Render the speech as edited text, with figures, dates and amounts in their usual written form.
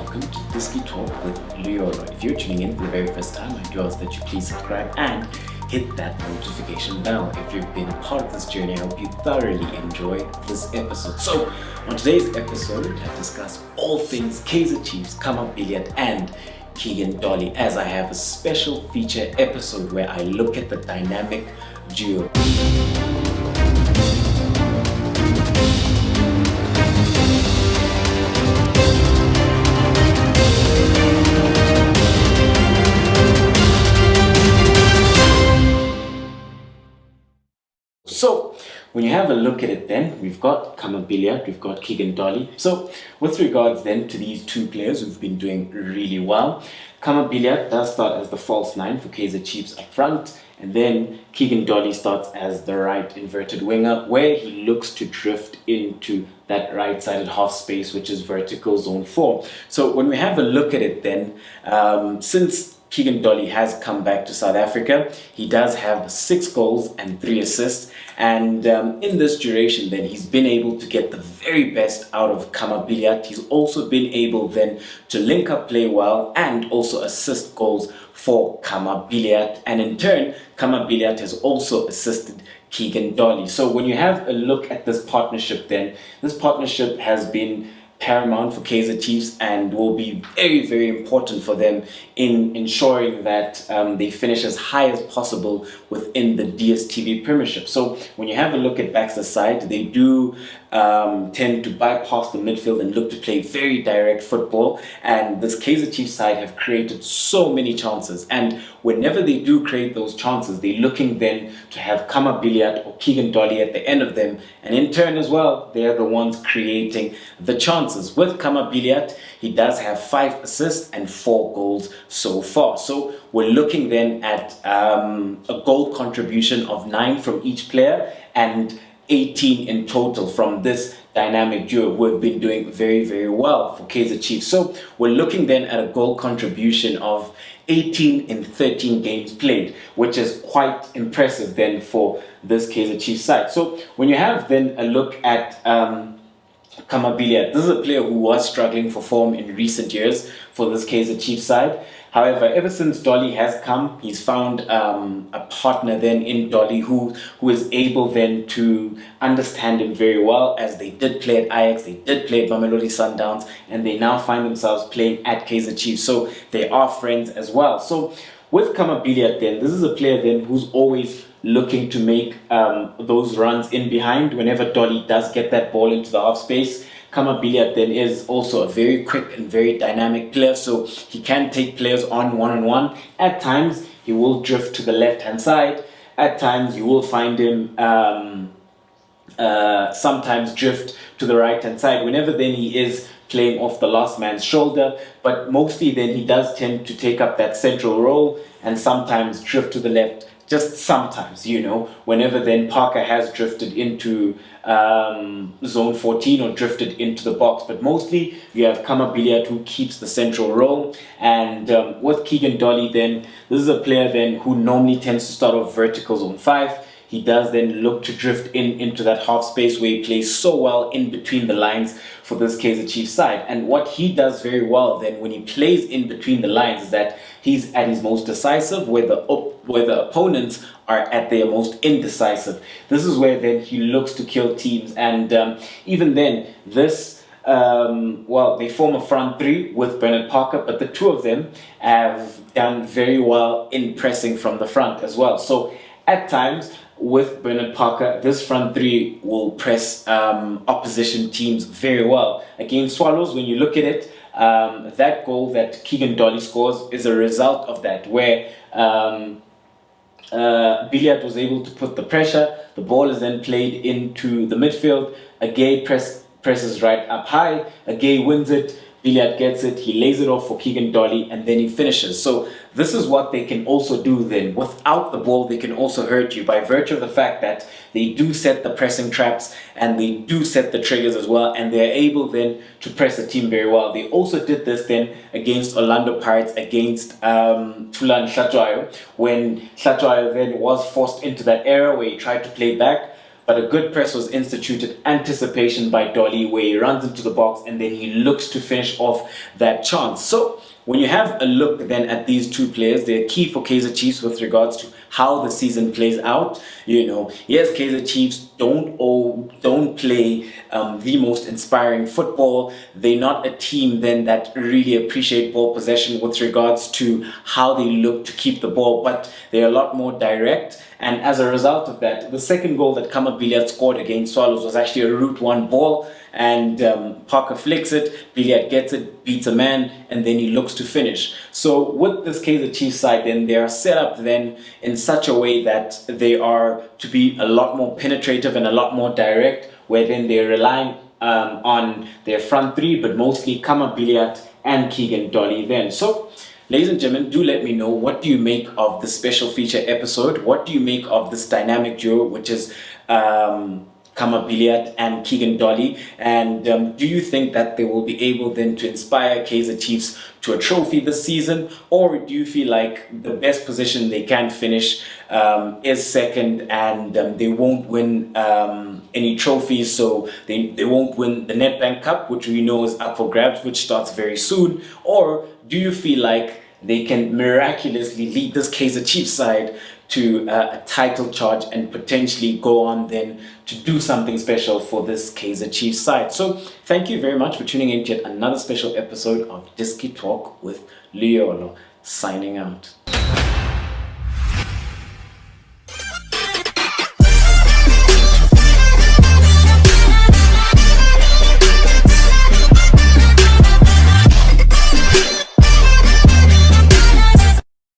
welcome to Disky Talk with Leora. If you're tuning in for the very first time, I do ask that you please subscribe and hit that notification bell. If you've been a part of this journey, I hope you thoroughly enjoy this episode. So, on today's episode, I discuss all things Kaizer Chiefs, Khama Billiat and Keagan Dolly, as I have a special feature episode where I look at the dynamic duo. So, when you have a look at it then, we've got Khama Billiat, we've got Keagan Dolly. So, with regards then to these two players who've been doing really well, Khama Billiat does start as the false nine for Kaizer Chiefs up front, and then Keagan Dolly starts as the right inverted winger, where he looks to drift into that right-sided half space, which is vertical zone 4. So, when we have a look at it then, since Keagan Dolly has come back to South Africa, he does have 6 goals and 3 assists, and in this duration then he's been able to get the very best out of Khama Billiat. He's also been able then to link up play well and also assist goals for Khama Billiat, and in turn Khama Billiat has also assisted Keagan Dolly. So when you have a look at this partnership then, this partnership has been paramount for Kaizer Chiefs and will be very, very important for them in ensuring that they finish as high as possible within the Dstv Premiership. So when you have a look at Baxter's side, they do tend to bypass the midfield and look to play very direct football, and this Kaizer Chiefs side have created so many chances, and whenever they do create those chances, they're looking then to have Khama Billiat or Keagan Dolly at the end of them, and in turn as well, they're the ones creating the chances. With Khama Billiat, he does have 5 assists and 4 goals so far. So we're looking then at a goal contribution of 9 from each player and 18 in total from this dynamic duo who have been doing very, very well for Kaizer Chiefs. So we're looking then at a goal contribution of 18 in 13 games played, which is quite impressive then for this Kaizer Chiefs side. So when you have then a look at Khama Billiat, this is a player who was struggling for form in recent years for this Kaizer Chiefs side. However, ever since Dolly has come, he's found a partner then in Dolly who is able then to understand him very well, as they did play at Ajax, they did play at Mamelodi Sundowns, and they now find themselves playing at Kaizer Chiefs. So they are friends as well. So with Khama Billiat then, this is a player then who's always looking to make those runs in behind whenever Dolly does get that ball into the half space. Khama Billiat then is also a very quick and very dynamic player, so he can take players on one-on-one. At times, he will drift to the left-hand side. At times, you will find him sometimes drift to the right-hand side. Whenever then he is playing off the last man's shoulder, but mostly then he does tend to take up that central role and sometimes drift to the left. Just sometimes, you know, whenever then Parker has drifted into zone 14 or drifted into the box. But mostly you have Khama Billiat who keeps the central role. And with Keagan Dolly then, this is a player then who normally tends to start off vertical zone 5. He does then look to drift into that half space where he plays so well in between the lines for this Kaizer Chiefs side. And what he does very well then when he plays in between the lines is that he's at his most decisive where the opponents are at their most indecisive. This is where then he looks to kill teams, and even then this they form a front 3 with Bernard Parker, but the two of them have done very well in pressing from the front as well. So at times with Bernard Parker, this front 3 will press opposition teams very well. Against Swallows, when you look at it, that goal that Keagan Dolly scores is a result of that, where Billiat was able to put the pressure. The ball is then played into the midfield. Agay presses right up high. Agay wins it. Billiat gets it, he lays it off for Keagan Dolly, and then he finishes. So this is what they can also do then. Without the ball, they can also hurt you by virtue of the fact that they do set the pressing traps and they do set the triggers as well, and they're able then to press a team very well. They also did this then against Orlando Pirates, against Tulan Hlatshwayo, when Hlatshwayo then was forced into that area where he tried to play back. but a good press was instituted, anticipation by Dolly, where he runs into the box and then he looks to finish off that chance. So when you have a look then at these two players, they're key for Kaizer Chiefs with regards to how the season plays out. Yes, Kaizer Chiefs don't play the most inspiring football. They're not a team then that really appreciate ball possession with regards to how they look to keep the ball, but they're a lot more direct. And as a result of that, the second goal that Khama Billiat scored against Swallows was actually a route one ball, and Parker flicks it, Billiat gets it, beats a man, and then he looks to finish. So with this Kaizer Chiefs side, then they are set up then in such a way that they are to be a lot more penetrative and a lot more direct, where then they're relying on their front three, but mostly Khama Billiat and Keagan Dolly then. So ladies and gentlemen, do let me know, what do you make of this special feature episode? What do you make of this dynamic duo, which is Khama Billiat and Keagan Dolly? And do you think that they will be able then to inspire Kaizer Chiefs to a trophy this season? Or do you feel like the best position they can finish is second, and they won't win any trophies, so they won't win the Nedbank Cup, which we know is up for grabs, which starts very soon? Or do you feel like they can miraculously lead this Kaizer Chiefs side to a title charge and potentially go on then to do something special for this Kaizer Chiefs side? So thank you very much for tuning in to yet another special episode of Disky Talk with Liolo, signing out.